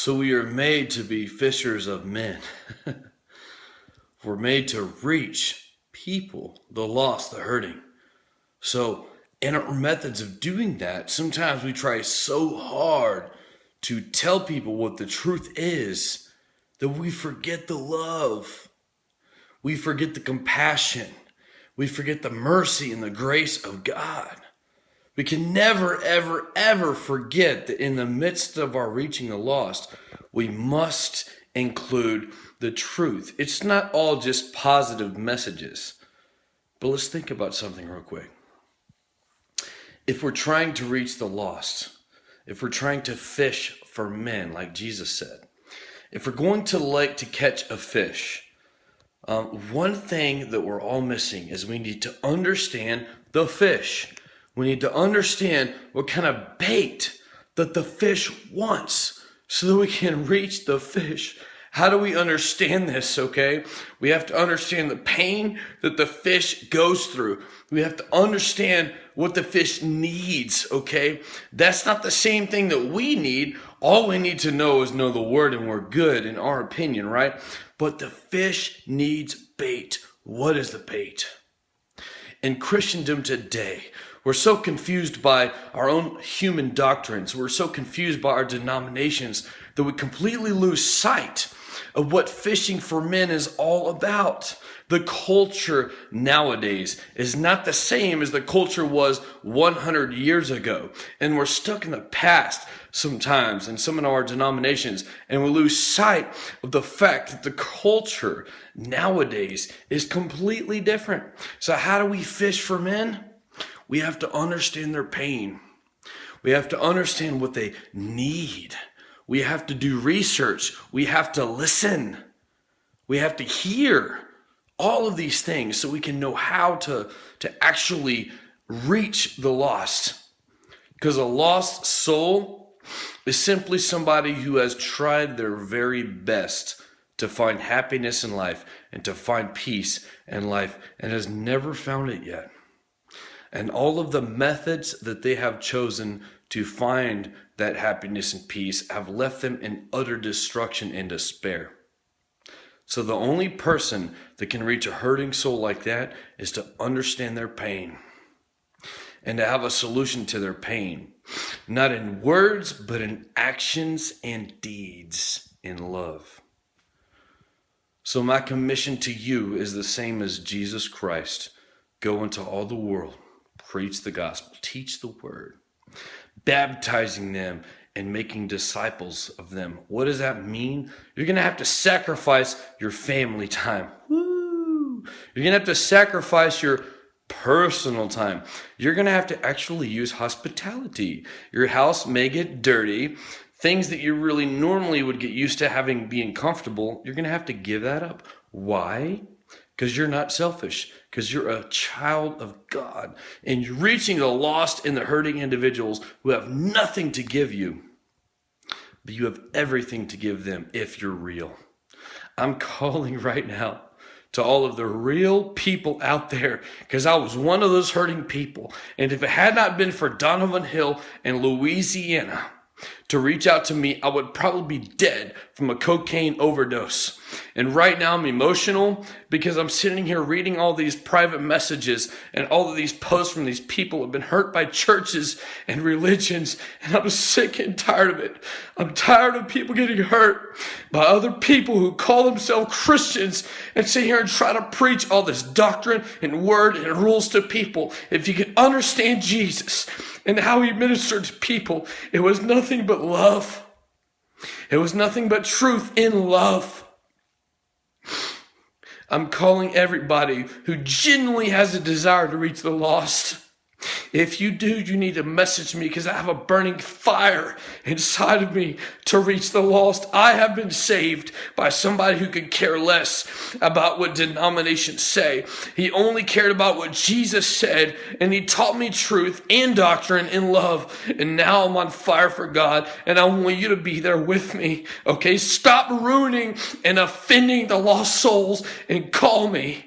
So we are made to be fishers of men. We're made to reach people, the lost, the hurting. So in our methods of doing that, sometimes we try so hard to tell people what the truth is that we forget the love. We forget the compassion. We forget the mercy and the grace of God. We can never, ever, ever forget that in the midst of our reaching the lost, we must include the truth. It's not all just positive messages. But let's think about something real quick. If we're trying to reach the lost, if we're trying to fish for men, like Jesus said, if we're going to lake to catch a fish, one thing that we're all missing is we need to understand the fish. We need to understand what kind of bait that the fish wants so that we can reach the fish. How do we understand this, okay? We have to understand the pain that the fish goes through. We have to understand what the fish needs, okay? That's not the same thing that we need. All we need to know is know the word, and we're good in our opinion, right? But the fish needs bait. What is the bait? In Christendom today, we're so confused by our own human doctrines. We're so confused by our denominations that we completely lose sight of what fishing for men is all about. The culture nowadays is not the same as the culture was 100 years ago. And we're stuck in the past sometimes in some of our denominations. And we lose sight of the fact that the culture nowadays is completely different. So how do we fish for men? We have to understand their pain. We have to understand what they need. We have to do research. We have to listen. We have to hear all of these things so we can know how to actually reach the lost. Because a lost soul is simply somebody who has tried their very best to find happiness in life and to find peace in life and has never found it yet. And all of the methods that they have chosen to find that happiness and peace have left them in utter destruction and despair. So the only person that can reach a hurting soul like that is to understand their pain and to have a solution to their pain, not in words, but in actions and deeds in love. So my commission to you is the same as Jesus Christ. Go into all the world. Preach the gospel, teach the word, baptizing them and making disciples of them. What does that mean? You're going to have to sacrifice your family time. Woo! You're going to have to sacrifice your personal time. You're going to have to actually use hospitality. Your house may get dirty. Things that you really normally would get used to being comfortable, you're going to have to give that up. Why? Because you're not selfish, because you're a child of God, and you're reaching the lost and the hurting individuals who have nothing to give you, but you have everything to give them if you're real. I'm calling right now to all of the real people out there, because I was one of those hurting people, and if it had not been for Donovan Hill in Louisiana to reach out to me, I would probably be dead from a cocaine overdose. And right now I'm emotional because I'm sitting here reading all these private messages and all of these posts from these people who have been hurt by churches and religions. And I'm sick and tired of it. I'm tired of people getting hurt by other people who call themselves Christians and sit here and try to preach all this doctrine and word and rules to people. If you could understand Jesus and how he ministered to people, it was nothing but love. It was nothing but truth in love. I'm calling everybody who genuinely has a desire to reach the lost. If you do, you need to message me because I have a burning fire inside of me to reach the lost. I have been saved by somebody who could care less about what denominations say. He only cared about what Jesus said, and he taught me truth and doctrine and love. And now I'm on fire for God, and I want you to be there with me. Okay, stop ruining and offending the lost souls and call me.